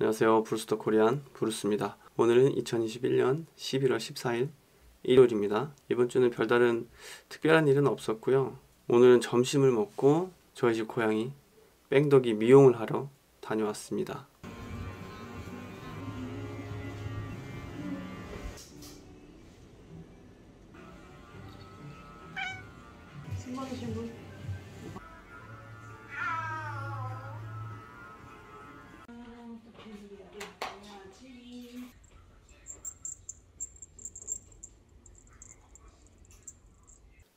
안녕하세요. 브루스더 코리안 브루스입니다. 오늘은 2021년 11월 14일 일요일입니다. 이번 주는 별다른 특별한 일은 없었고요. 오늘은 점심을 먹고 저희 집 고양이 뺑덕이 미용을 하러 다녀왔습니다.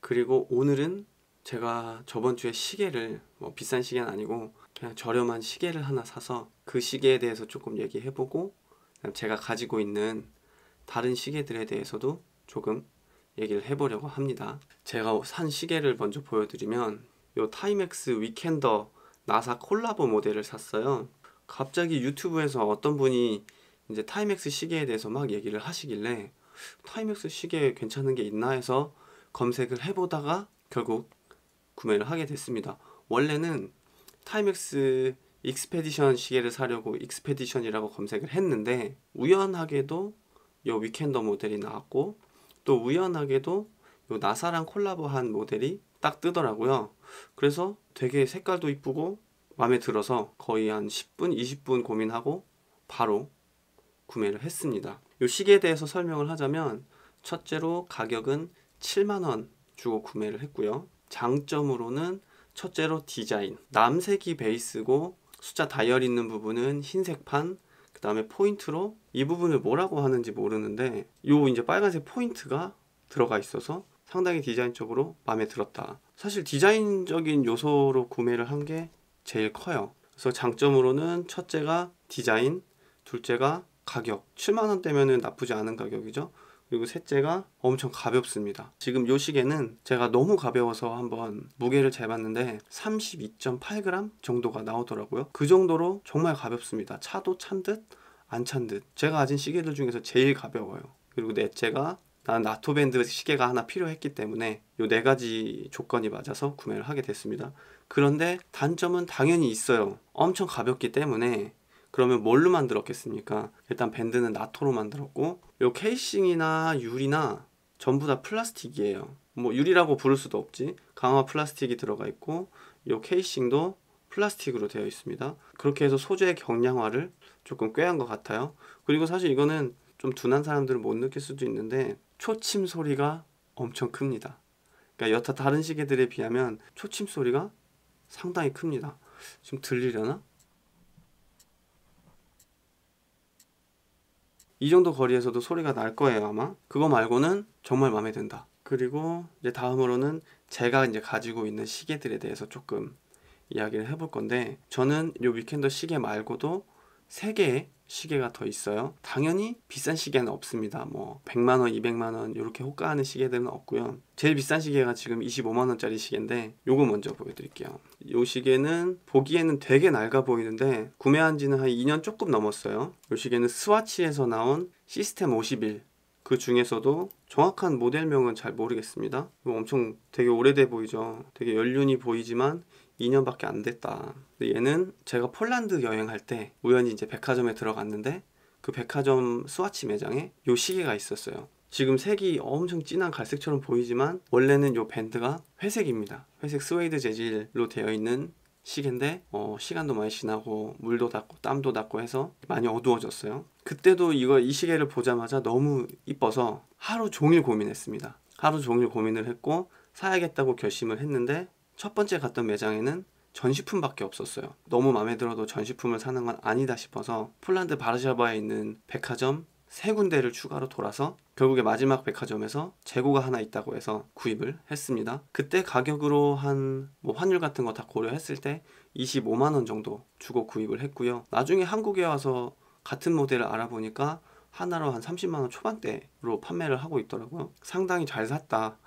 그리고 오늘은 제가 저번 주에 시계를 비싼 시계는 아니고 그냥 저렴한 시계를 하나 사서 그 시계에 대해서 조금 얘기해보고 제가 가지고 있는 다른 시계들에 대해서도 조금 얘기를 해보려고 합니다. 제가 산 시계를 먼저 보여드리면 요 타이맥스 위켄더 나사 콜라보 모델을 샀어요. 갑자기 유튜브에서 어떤 분이 이제 타이맥스 시계에 대해서 막 얘기를 하시길래 타이맥스 시계 괜찮은 게 있나 해서 검색을 해보다가 결국 구매를 하게 됐습니다. 원래는 타이맥스 익스페디션 시계를 사려고 익스페디션이라고 검색을 했는데 우연하게도 요 위켄더 모델이 나왔고 또 우연하게도 요 나사랑 콜라보한 모델이 딱 뜨더라고요. 그래서 되게 색깔도 이쁘고 마음에 들어서 거의 한 10분, 20분 고민하고 바로 구매를 했습니다. 요 시계에 대해서 설명을 하자면 첫째로 가격은 7만원 주고 구매를 했고요. 장점으로는 첫째로 디자인, 남색이 베이스고 숫자 다이얼 있는 부분은 흰색판, 그 다음에 포인트로 이 부분을 뭐라고 하는지 모르는데 요 이제 빨간색 포인트가 들어가 있어서 상당히 디자인적으로 마음에 들었다. 사실 디자인적인 요소로 구매를 한 게 제일 커요. 그래서 장점으로는 첫째가 디자인, 둘째가 가격. 7만원대면은 나쁘지 않은 가격이죠. 그리고 셋째가 엄청 가볍습니다. 지금 요 시계는 제가 너무 가벼워서 한번 무게를 재봤는데 32.8g 정도가 나오더라고요. 그 정도로 정말 가볍습니다. 차도 찬 듯 안 찬 듯. 제가 가진 시계들 중에서 제일 가벼워요. 그리고 넷째가 나는 나토밴드 시계가 하나 필요했기 때문에 요 네 가지 조건이 맞아서 구매를 하게 됐습니다. 그런데 단점은 당연히 있어요. 엄청 가볍기 때문에 그러면 뭘로 만들었겠습니까? 일단 밴드는 나토로 만들었고 요 케이싱이나 유리나 전부 다 플라스틱이에요. 뭐 유리라고 부를 수도 없지. 강화 플라스틱이 들어가 있고 요 케이싱도 플라스틱으로 되어 있습니다. 그렇게 해서 소재의 경량화를 조금 꾀한 것 같아요. 그리고 사실 이거는 좀 둔한 사람들은 못 느낄 수도 있는데 초침 소리가 엄청 큽니다. 그러니까 여타 다른 시계들에 비하면 초침 소리가 상당히 큽니다. 좀 들리려나? 이 정도 거리에서도 소리가 날 거예요 아마. 그거 말고는 정말 마음에 든다. 그리고 이제 다음으로는 제가 이제 가지고 있는 시계들에 대해서 조금 이야기를 해볼 건데 저는 요 위켄더 시계 말고도 3개의 시계가 더 있어요. 당연히 비싼 시계는 없습니다. 뭐 100만원, 200만원 이렇게 호가하는 시계들은 없고요. 제일 비싼 시계가 지금 25만원짜리 시계인데 요거 먼저 보여드릴게요. 요 시계는 보기에는 되게 낡아 보이는데 구매한 지는 한 2년 조금 넘었어요. 요 시계는 스와치에서 나온 시스템 51, 그 중에서도 정확한 모델명은 잘 모르겠습니다. 이거 엄청 되게 오래돼 보이죠. 되게 연륜이 보이지만 2년밖에 안 됐다. 근데 얘는 제가 폴란드 여행할 때 우연히 이제 백화점에 들어갔는데 그 백화점 스와치 매장에 요 시계가 있었어요. 지금 색이 엄청 진한 갈색처럼 보이지만 원래는 요 밴드가 회색입니다. 회색 스웨이드 재질로 되어 있는 시계인데 시간도 많이 지나고 물도 닿고 땀도 닿고 해서 많이 어두워졌어요. 그때도 이 시계를 보자마자 너무 이뻐서 하루 종일 고민했습니다. 하루 종일 고민을 했고 사야겠다고 결심을 했는데 첫 번째 갔던 매장에는 전시품밖에 없었어요. 너무 마음에 들어도 전시품을 사는 건 아니다 싶어서 폴란드 바르샤바에 있는 백화점 3군데를 추가로 돌아서 결국에 마지막 백화점에서 재고가 하나 있다고 해서 구입을 했습니다. 그때 가격으로 한 환율 같은 거 다 고려했을 때 25만원 정도 주고 구입을 했고요. 나중에 한국에 와서 같은 모델을 알아보니까 하나로 한 30만원 초반대로 판매를 하고 있더라고요. 상당히 잘 샀다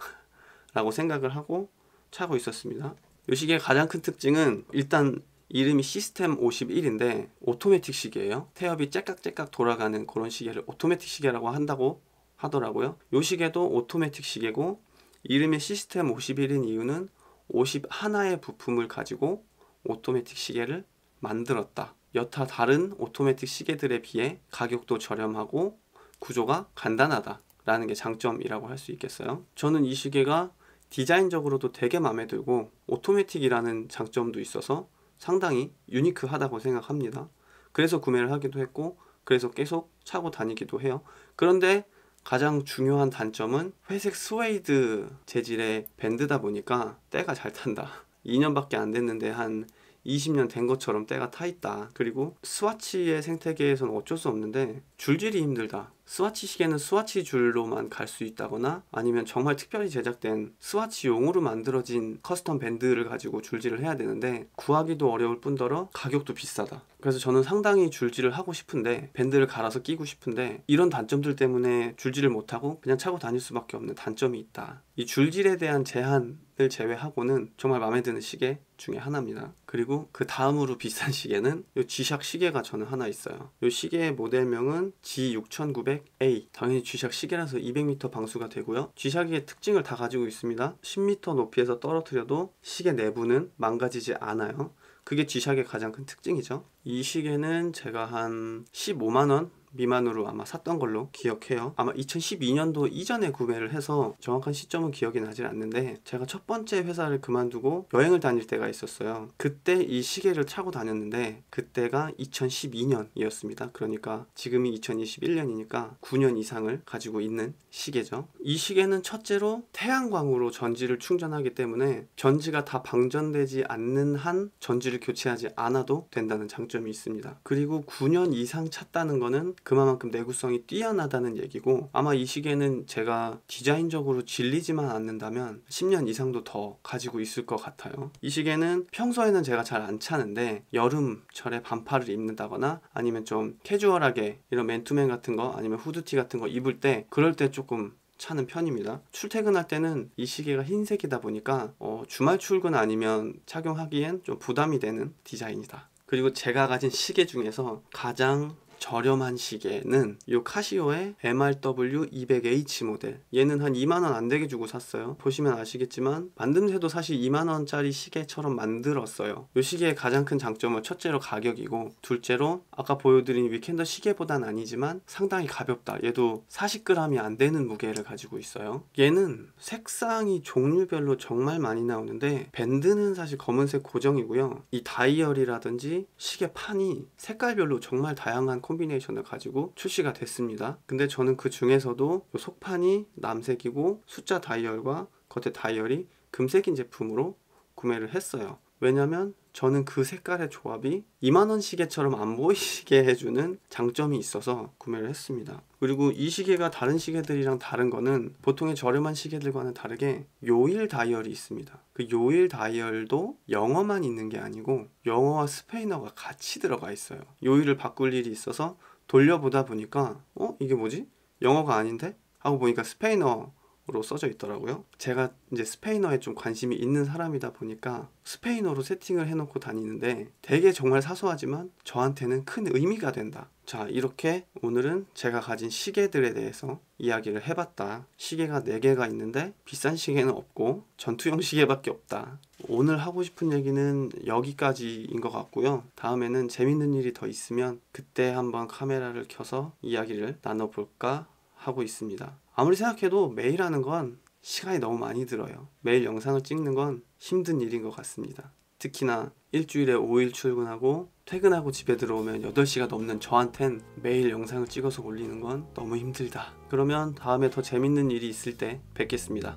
라고 생각을 하고 차고 있었습니다. 이 시계의 가장 큰 특징은 일단 이름이 시스템 51인데 오토매틱 시계예요. 태엽이 째깍째깍 돌아가는 그런 시계를 오토매틱 시계라고 한다고 하더라고요. 이 시계도 오토매틱 시계고 이름이 시스템 51인 이유는 51의 부품을 가지고 오토매틱 시계를 만들었다 여타 다른 오토매틱 시계들에 비해 가격도 저렴하고 구조가 간단하다라는 게 장점이라고 할 수 있겠어요. 저는 이 시계가 디자인적으로도 되게 마음에 들고 오토매틱이라는 장점도 있어서 상당히 유니크하다고 생각합니다. 그래서 구매를 하기도 했고 그래서 계속 차고 다니기도 해요. 그런데 가장 중요한 단점은 회색 스웨이드 재질의 밴드다 보니까 때가 잘 탄다. 2년밖에 안 됐는데 한 20년 된 것처럼 때가 타 있다. 그리고 스와치의 생태계에서는 어쩔 수 없는데 줄질이 힘들다. 스와치 시계는 스와치 줄로만 갈 수 있다거나 아니면 정말 특별히 제작된 스와치용으로 만들어진 커스텀 밴드를 가지고 줄질을 해야 되는데 구하기도 어려울 뿐더러 가격도 비싸다. 그래서 저는 상당히 줄질을 하고 싶은데 밴드를 갈아서 끼고 싶은데 이런 단점들 때문에 줄질을 못하고 그냥 차고 다닐 수밖에 없는 단점이 있다. 이 줄질에 대한 제한을 제외하고는 정말 마음에 드는 시계 중에 하나입니다. 그리고 그 다음으로 비싼 시계는 이 G샥 시계가 저는 하나 있어요. 이 시계의 모델명은 G6900A. 당연히 G샥 시계라서 200m 방수가 되고요. G샥의 특징을 다 가지고 있습니다. 10m 높이에서 떨어뜨려도 시계 내부는 망가지지 않아요. 그게 G샥의 가장 큰 특징이죠. 이 시계는 제가 한 15만원 미만으로 아마 샀던 걸로 기억해요. 아마 2012년도 이전에 구매를 해서 정확한 시점은 기억이 나질 않는데 제가 첫 번째 회사를 그만두고 여행을 다닐 때가 있었어요. 그때 이 시계를 차고 다녔는데 그때가 2012년이었습니다. 그러니까 지금이 2021년이니까 9년 이상을 가지고 있는 시계죠. 이 시계는 첫째로 태양광으로 전지를 충전하기 때문에 전지가 다 방전되지 않는 한 전지를 교체하지 않아도 된다는 장점이 있습니다. 그리고 9년 이상 찼다는 거는 그만큼 내구성이 뛰어나다는 얘기고 아마 이 시계는 제가 디자인적으로 질리지만 않는다면 10년 이상도 더 가지고 있을 것 같아요. 이 시계는 평소에는 제가 잘 안 차는데 여름철에 반팔을 입는다거나 아니면 좀 캐주얼하게 이런 맨투맨 같은 거 아니면 후드티 같은 거 입을 때 그럴 때 조금 차는 편입니다. 출퇴근할 때는 이 시계가 흰색이다 보니까 주말 출근 아니면 착용하기엔 좀 부담이 되는 디자인이다. 그리고 제가 가진 시계 중에서 가장 저렴한 시계는 이 카시오의 MRW200H 모델. 얘는 한 2만원 안 되게 주고 샀어요. 보시면 아시겠지만 만듦새도 사실 2만원짜리 시계처럼 만들었어요. 이 시계의 가장 큰 장점은 첫째로 가격이고 둘째로 아까 보여드린 위켄더 시계보단 아니지만 상당히 가볍다. 얘도 40g이 안 되는 무게를 가지고 있어요. 얘는 색상이 종류별로 정말 많이 나오는데 밴드는 사실 검은색 고정이고요. 이 다이얼이라든지 시계판이 색깔별로 정말 다양한 콤비네이션을 가지고 출시가 됐습니다. 근데 저는 그 중에서도 속판이 남색이고 숫자 다이얼과 겉에 다이얼이 금색인 제품으로 구매를 했어요. 왜냐면 저는 그 색깔의 조합이 2만원 시계처럼 안 보이게 해주는 장점이 있어서 구매를 했습니다. 그리고 이 시계가 다른 시계들이랑 다른 거는 보통의 저렴한 시계들과는 다르게 요일 다이얼이 있습니다. 그 요일 다이얼도 영어만 있는 게 아니고 영어와 스페인어가 같이 들어가 있어요. 요일을 바꿀 일이 있어서 돌려보다 보니까 이게 뭐지? 영어가 아닌데? 하고 보니까 스페인어 로 써져 있더라고요. 제가 이제 스페인어에 좀 관심이 있는 사람이다 보니까 스페인어로 세팅을 해놓고 다니는데 되게 정말 사소하지만 저한테는 큰 의미가 된다. 자, 이렇게 오늘은 제가 가진 시계들에 대해서 이야기를 해봤다. 시계가 4개가 있는데 비싼 시계는 없고 전투용 시계밖에 없다. 오늘 하고 싶은 얘기는 여기까지인 것 같고요. 다음에는 재밌는 일이 더 있으면 그때 한번 카메라를 켜서 이야기를 나눠볼까 하고 있습니다. 아무리 생각해도 매일 하는 건 시간이 너무 많이 들어요. 매일 영상을 찍는 건 힘든 일인 것 같습니다. 특히나 일주일에 5일 출근하고 퇴근하고 집에 들어오면 8시가 넘는 저한텐 매일 영상을 찍어서 올리는 건 너무 힘들다. 그러면 다음에 더 재밌는 일이 있을 때 뵙겠습니다.